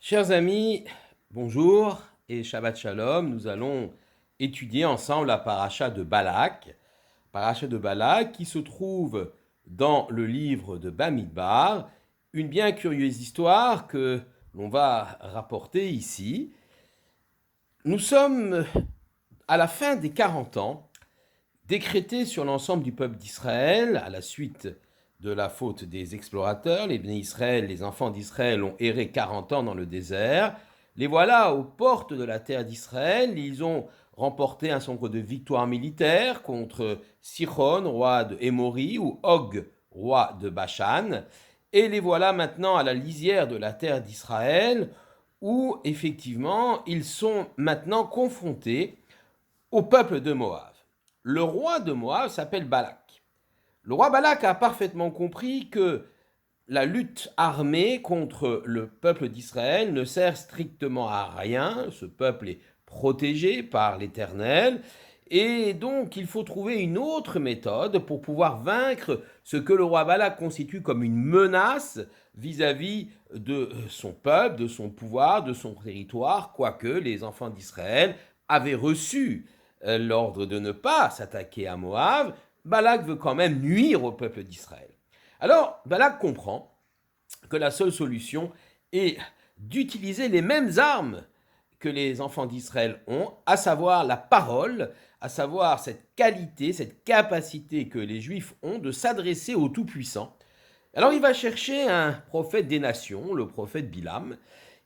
Chers amis, bonjour et Shabbat Shalom. Nous allons étudier ensemble la paracha de Balak. Paracha de Balak qui se trouve dans le livre de Bamidbar. Une bien curieuse histoire que l'on va rapporter ici. Nous sommes à la fin des 40 ans décrétés sur l'ensemble du peuple d'Israël à la suite de la faute des explorateurs. Les Béné Israël, les enfants d'Israël ont erré 40 ans dans le désert. Les voilà aux portes de la terre d'Israël. Ils ont remporté un certain nombre de victoires militaires contre Sichon, roi de Hémori, ou Og, roi de Bashan. Et les voilà maintenant à la lisière de la terre d'Israël, où effectivement ils sont maintenant confrontés au peuple de Moab. Le roi de Moab s'appelle Balak. Le roi Balak a parfaitement compris que la lutte armée contre le peuple d'Israël ne sert strictement à rien. Ce peuple est protégé par l'Éternel. Et donc, il faut trouver une autre méthode pour pouvoir vaincre ce que le roi Balak constitue comme une menace vis-à-vis de son peuple, de son pouvoir, de son territoire, quoique les enfants d'Israël avaient reçu l'ordre de ne pas s'attaquer à Moab. Balak veut quand même nuire au peuple d'Israël. Alors, Balak comprend que la seule solution est d'utiliser les mêmes armes que les enfants d'Israël ont, à savoir la parole, à savoir cette qualité, cette capacité que les Juifs ont de s'adresser au Tout-Puissant. Alors il va chercher un prophète des nations, le prophète Bilam,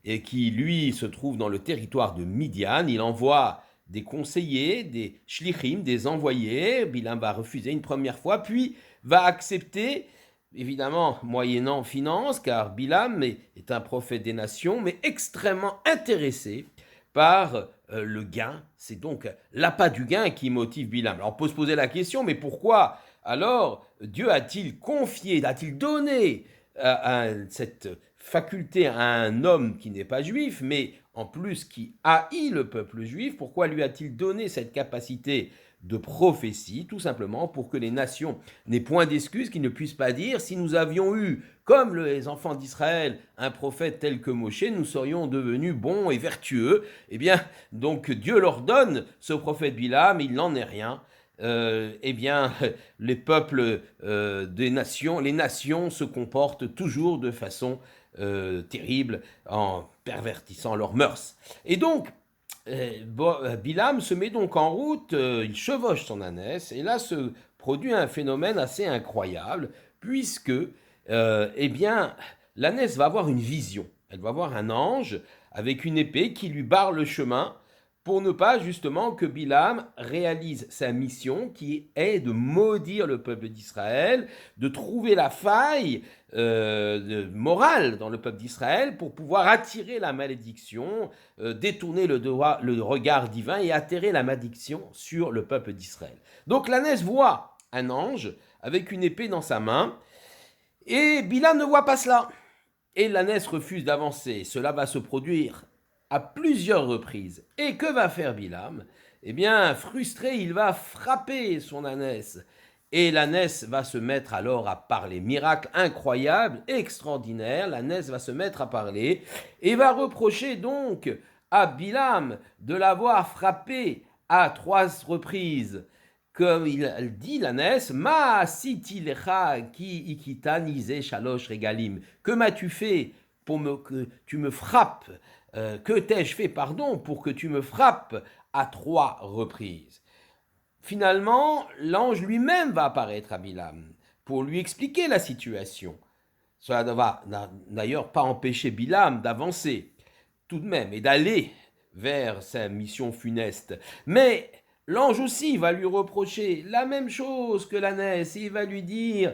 et qui lui se trouve dans le territoire de Midian. Il envoie des conseillers, des shlichim, des envoyés. Bilam va refuser une première fois, puis va accepter, évidemment moyennant finance, car Bilam est un prophète des nations, mais extrêmement intéressé par le gain. C'est donc l'appât du gain qui motive Bilam. Alors on peut se poser la question, mais pourquoi alors Dieu a-t-il confié, a-t-il donné cette faculté à un homme qui n'est pas juif, mais en plus qui haït le peuple juif? Pourquoi lui a-t-il donné cette capacité de prophétie? Tout simplement pour que les nations n'aient point d'excuses, qu'ils ne puissent pas dire si nous avions eu, comme les enfants d'Israël, un prophète tel que Moshe, nous serions devenus bons et vertueux. Eh bien, donc Dieu leur donne ce prophète Bilam, il n'en est rien. Eh bien, les peuples des nations, les nations se comportent toujours de façon terrible en pervertissant leurs mœurs. Et donc, Bilam se met donc en route, il chevauche son ânesse, et là se produit un phénomène assez incroyable, puisque, eh bien, l'ânesse va avoir une vision. Elle va voir un ange avec une épée qui lui barre le chemin pour ne pas justement que Bilam réalise sa mission qui est de maudire le peuple d'Israël, de trouver la faille morale dans le peuple d'Israël pour pouvoir attirer la malédiction, détourner le regard divin et attirer la malédiction sur le peuple d'Israël. Donc l'ânesse voit un ange avec une épée dans sa main et Bilam ne voit pas cela. Et l'ânesse refuse d'avancer. Cela va se produire à plusieurs reprises. Et que va faire Bilam? Eh bien, frustré, il va frapper son ânesse. Et l'ânesse va se mettre alors à parler. Miracle incroyable, extraordinaire. L'ânesse va se mettre à parler et va reprocher donc à Bilam de l'avoir frappé à 3 reprises. Comme il dit l'ânesse, Ma siti lecha ki ikitanize shalosh regalim. Que m'as-tu fait pour que tu me frappes? Que t'ai-je fait, pardon, pour que tu me frappes à 3 reprises? Finalement, l'ange lui-même va apparaître à Bilam pour lui expliquer la situation. Cela ne va d'ailleurs pas empêcher Bilam d'avancer tout de même et d'aller vers sa mission funeste. Mais l'ange aussi va lui reprocher la même chose que l'ânesse. Il va lui dire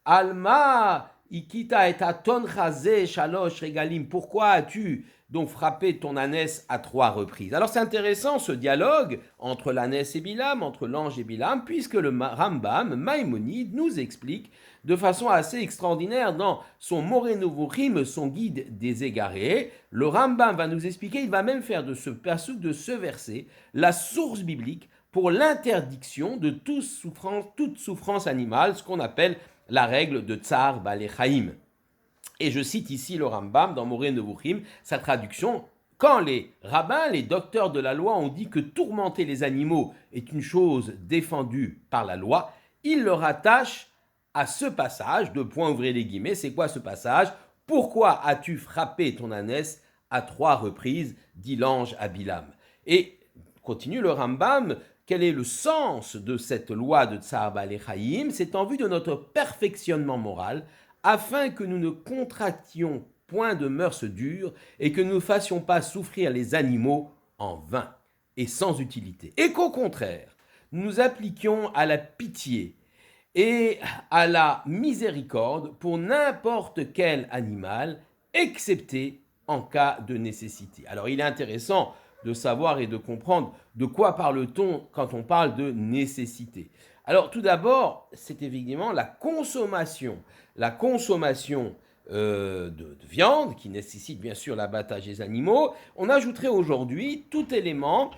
Alma, ikita et aton chazé shalosh regalim. Pourquoi as-tu donc frappé ton ânesse à 3 reprises? Alors c'est intéressant ce dialogue entre l'ânesse et Bilam, entre l'ange et Bilam, puisque le Rambam, Maïmonide, nous explique de façon assez extraordinaire dans son Moreh Nevuchim, son guide des égarés. Le Rambam va nous expliquer, il va même faire de ce pasuk, de ce verset, la source biblique pour l'interdiction de toute souffrance animale, ce qu'on appelle la règle de Tsar Balei Chaim. Et je cite ici le Rambam dans Moreh Nevuchim, sa traduction. Quand les rabbins, les docteurs de la loi ont dit que tourmenter les animaux est une chose défendue par la loi, ils le rattachent à ce passage, deux points ouvrez les guillemets. C'est quoi ce passage? Pourquoi as-tu frappé ton ânesse à 3 reprises, dit l'ange à Bilam. Et continue le Rambam, quel est le sens de cette loi de Tsar Baalei Chaim? C'est en vue de notre perfectionnement moral, afin que nous ne contractions point de mœurs dures et que nous ne fassions pas souffrir les animaux en vain et sans utilité. Et qu'au contraire, nous nous appliquions à la pitié et à la miséricorde pour n'importe quel animal, excepté en cas de nécessité. Alors il est intéressant de savoir et de comprendre de quoi parle-t-on quand on parle de nécessité. Alors tout d'abord, c'est évidemment la consommation de viande qui nécessite bien sûr l'abattage des animaux. On ajouterait aujourd'hui tout élément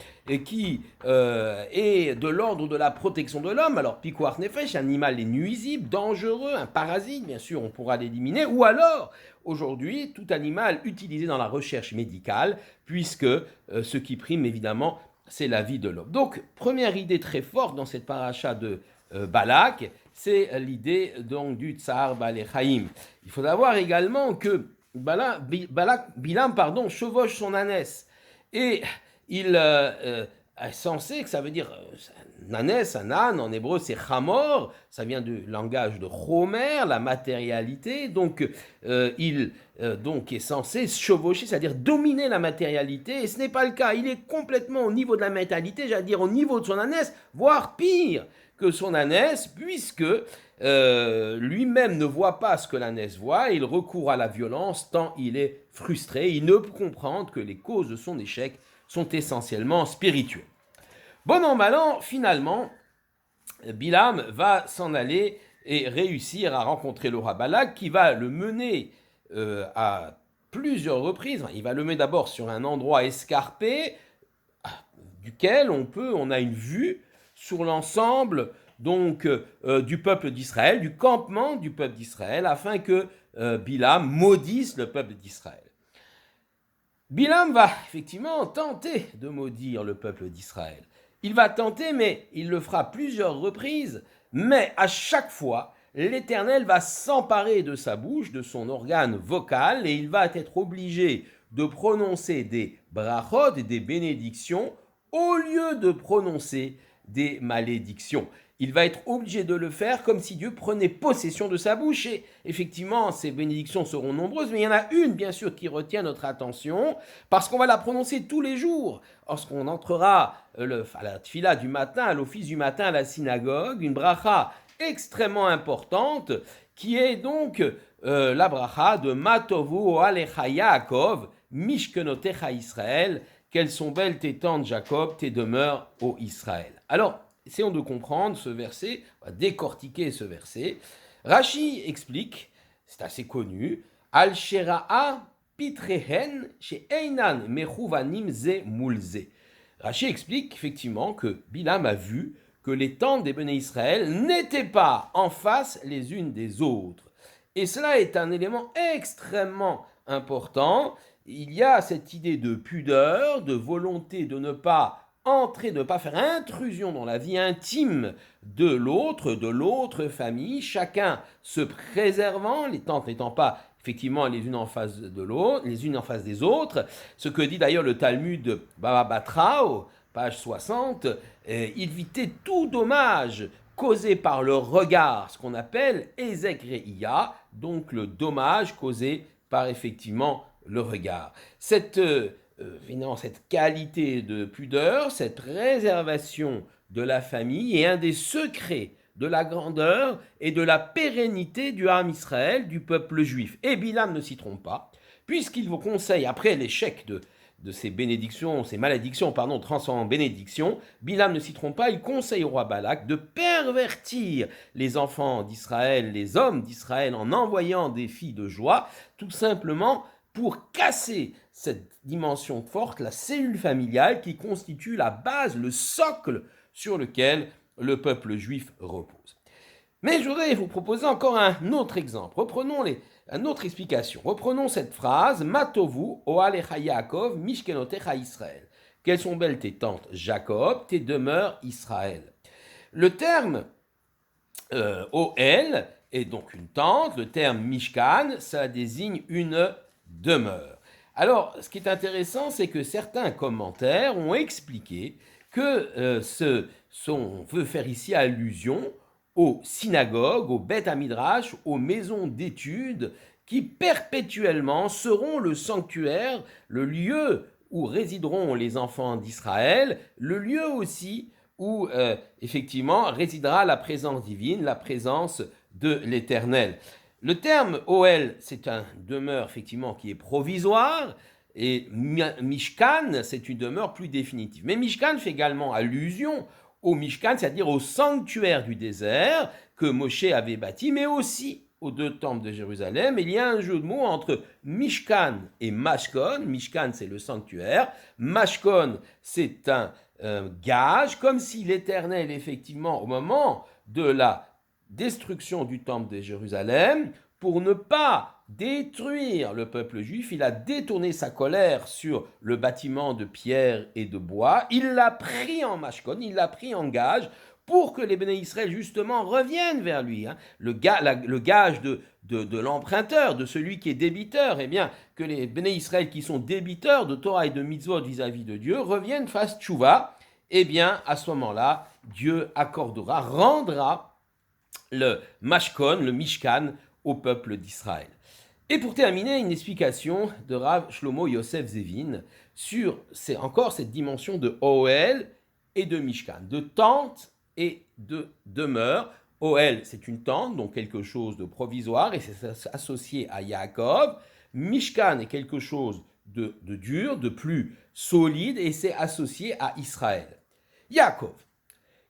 qui est de l'ordre de la protection de l'homme. Alors pikuach nefesh, un animal est nuisible, dangereux, un parasite, bien sûr on pourra l'éliminer, ou alors aujourd'hui tout animal utilisé dans la recherche médicale, puisque ce qui prime évidemment c'est la vie de l'homme. Donc première idée très forte dans cette paracha de Balak, c'est l'idée donc du Tsar Baalei Chaim. Il faut savoir également que Bilam chevauche son ânesse. Et il est censé, que ça veut dire, un ânesse, un âne, en hébreu c'est chamor, ça vient du langage de chomer, la matérialité, donc il est censé chevaucher, c'est-à-dire dominer la matérialité, et ce n'est pas le cas, il est complètement au niveau de la matérialité, j'allais dire au niveau de son ânesse, voire pire que son ânesse, puisque lui-même ne voit pas ce que l'ânesse voit, et il recourt à la violence tant il est frustré, il ne peut comprendre que les causes de son échec sont essentiellement spirituelles. Bon an, mal an, finalement, Bilam va s'en aller et réussir à rencontrer le roi Balak qui va le mener à plusieurs reprises. Il va le mener d'abord sur un endroit escarpé duquel on a une vue sur l'ensemble donc du peuple d'Israël, du campement du peuple d'Israël, afin que Bilam maudisse le peuple d'Israël. Bilam va effectivement tenter de maudire le peuple d'Israël. Il va tenter, mais il le fera plusieurs reprises, mais à chaque fois, l'Éternel va s'emparer de sa bouche, de son organe vocal, et il va être obligé de prononcer des brachot et des bénédictions au lieu de prononcer des malédictions. Il va être obligé de le faire comme si Dieu prenait possession de sa bouche. Et effectivement, ces bénédictions seront nombreuses, mais il y en a une, bien sûr, qui retient notre attention, parce qu'on va la prononcer tous les jours. Lorsqu'on entrera à la tfila du matin, à l'office du matin à la synagogue, une bracha extrêmement importante, qui est donc la bracha de Matovu Alecha Yaakov, Mishkenotecha Israël, quelles sont belles tes tentes, Jacob, tes demeures, ô Israël. Alors, essayons de comprendre ce verset, on va décortiquer ce verset. Rashi explique, c'est assez connu, Al-Shera'a pitrehen she'einan mechuvanim ze mulze. Rashi explique effectivement que Bilam a vu que les tentes des Béné Israël n'étaient pas en face les unes des autres. Et cela est un élément extrêmement important. Il y a cette idée de pudeur, de volonté de ne pas entrer, de ne pas faire intrusion dans la vie intime de l'autre famille, chacun se préservant, les tentes n'étant pas effectivement les unes en face de l'autre, les unes en face des autres. Ce que dit d'ailleurs le Talmud Baba Batrao, page 60, éviter tout dommage causé par le regard, ce qu'on appelle Ezek Re'ia, donc le dommage causé par effectivement le regard. Cette qualité de pudeur, cette préservation de la famille est un des secrets de la grandeur et de la pérennité du Ham Israël, du peuple juif. Et Bilam ne s'y trompe pas, puisqu'il vous conseille, après l'échec de ces malédictions, transformant en bénédictions, Bilam ne s'y trompe pas, il conseille au roi Balak de pervertir les enfants d'Israël, les hommes d'Israël, en envoyant des filles de joie, tout simplement pour casser cette dimension forte, la cellule familiale qui constitue la base, le socle sur lequel le peuple juif repose. Mais je voudrais vous proposer encore un autre exemple. Reprenons une autre explication. Reprenons cette phrase, Matovu, Oalecha Yaakov, Mishkenotecha Israël. Quelles sont belles tes tentes, Jacob, tes demeures, Israël. Le terme Oel est donc une tente, le terme Mishkan, ça désigne une demeure. Alors, ce qui est intéressant, c'est que certains commentaires ont expliqué que on veut faire ici allusion aux synagogues, aux Beth Hamidrash, aux maisons d'études qui perpétuellement seront le sanctuaire, le lieu où résideront les enfants d'Israël, le lieu aussi où effectivement résidera la présence divine, la présence de l'Éternel. Le terme Oel, c'est une demeure effectivement qui est provisoire, et Mishkan, c'est une demeure plus définitive. Mais Mishkan fait également allusion au Mishkan, c'est-à-dire au sanctuaire du désert que Moshe avait bâti, mais aussi aux deux temples de Jérusalem. Il y a un jeu de mots entre Mishkan et Mashkon. Mishkan, c'est le sanctuaire. Mashkon, c'est un gage, comme si l'Éternel, effectivement, au moment de la destruction du temple de Jérusalem, pour ne pas détruire le peuple juif, il a détourné sa colère sur le bâtiment de pierre et de bois, il l'a pris en mashkon, il l'a pris en gage, pour que les béné Israël justement reviennent vers lui. Le gage de l'emprunteur, de celui qui est débiteur, eh bien, que les béné Israël qui sont débiteurs de Torah et de mitzvot vis-à-vis de Dieu reviennent, fassent tchouva, eh bien, à ce moment-là, Dieu accordera, rendra le mashkon, le mishkan, au peuple d'Israël. Et pour terminer, une explication de Rav Shlomo Yosef Zevin sur encore cette dimension de Oel et de Mishkan, de tente et de demeure. Oel, c'est une tente, donc quelque chose de provisoire, et c'est associé à Yaakov. Mishkan est quelque chose de dur, de plus solide, et c'est associé à Israël. Yaakov.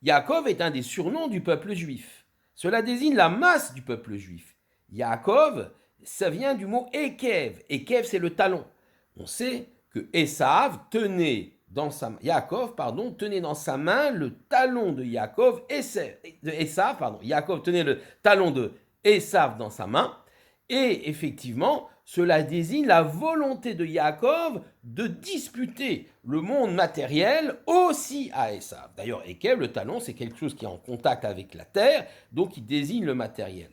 Yaakov est un des surnoms du peuple juif. Cela désigne la masse du peuple juif. Yaakov, ça vient du mot Ekev. Ekev, c'est le talon. On sait que Yaakov tenait dans sa main le talon de Yaakov. Yaakov tenait le talon de Esav dans sa main. Et effectivement, cela désigne la volonté de Yaakov de disputer le monde matériel aussi à Esav. D'ailleurs, Ekev, le talon, c'est quelque chose qui est en contact avec la terre, donc il désigne le matériel.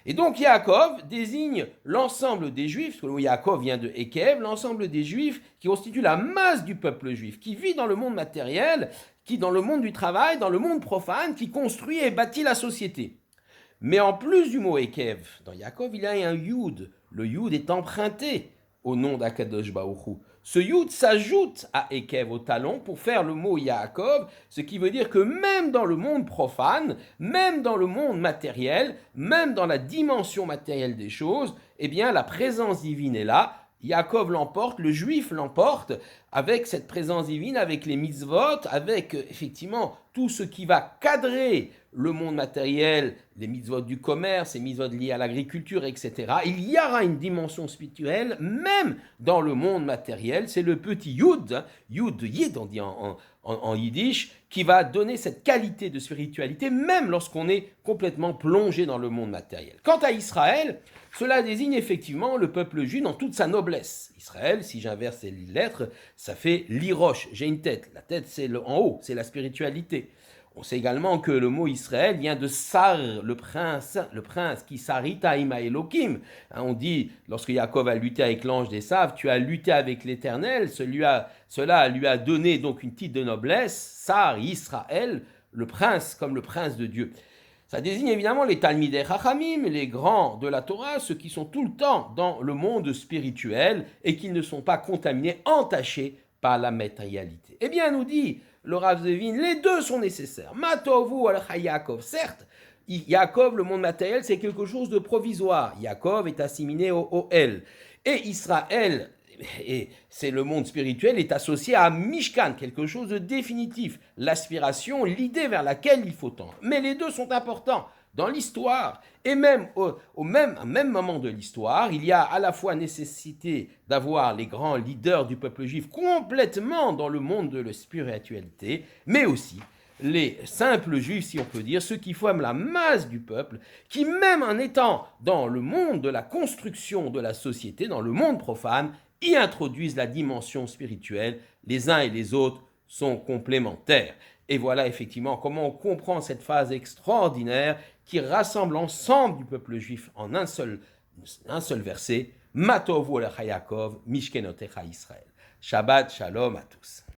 Et donc Yaakov désigne l'ensemble des Juifs, parce que Yaakov vient de Ekev, l'ensemble des Juifs qui constituent la masse du peuple juif, qui vit dans le monde matériel, qui dans le monde du travail, dans le monde profane, qui construit et bâtit la société. Mais en plus du mot Ekev, dans Yaakov, il y a un Yud. Le Yud est emprunté au nom d'Akadosh Baruch Hu. Ce Yud s'ajoute à Ekev, au talon, pour faire le mot Yaakov, ce qui veut dire que même dans le monde profane, même dans le monde matériel, même dans la dimension matérielle des choses, eh bien la présence divine est là. Yaakov l'emporte, le juif l'emporte, avec cette présence divine, avec les mitzvot, avec effectivement tout ce qui va cadrer le monde matériel, les mitzvot du commerce, les mitzvot liés à l'agriculture, etc. Il y aura une dimension spirituelle, même dans le monde matériel. C'est le petit Yud, Yid, on dit en yiddish, qui va donner cette qualité de spiritualité, même lorsqu'on est complètement plongé dans le monde matériel. Quant à Israël, cela désigne effectivement le peuple juif dans toute sa noblesse. Israël, si j'inverse les lettres, ça fait l'iroche, j'ai une tête. La tête, c'est en haut, c'est la spiritualité. On sait également que le mot Israël vient de Sar, le prince qui sarita ima Elohim. On dit, lorsque Yaakov a lutté avec l'ange d'Esav, tu as lutté avec l'Éternel, cela lui a donné donc une titre de noblesse, Sar, Israël, le prince, comme le prince de Dieu. Ça désigne évidemment les Talmidei Chachamim, les grands de la Torah, ceux qui sont tout le temps dans le monde spirituel et qui ne sont pas contaminés, entachés par la matérialité. Eh bien, nous dit le Rav Zevin, les deux sont nécessaires. Matovu al Yaakov, certes, Yaakov, le monde matériel, c'est quelque chose de provisoire. Yaakov est assimilé au Oel. Et Israël, et c'est le monde spirituel, est associé à Mishkan, quelque chose de définitif. L'aspiration, l'idée vers laquelle il faut tendre. Mais les deux sont importants. Dans l'histoire, et même au même moment de l'histoire, il y a à la fois nécessité d'avoir les grands leaders du peuple juif complètement dans le monde de la spiritualité, mais aussi les simples juifs, si on peut dire, ceux qui forment la masse du peuple, qui même en étant dans le monde de la construction de la société, dans le monde profane, y introduisent la dimension spirituelle. Les uns et les autres sont complémentaires. Et voilà effectivement comment on comprend cette phrase extraordinaire qui rassemble l'ensemble du peuple juif en un seul verset. Matovu lecha Yaakov, Mishkenotecha Israël. Shabbat Shalom à tous.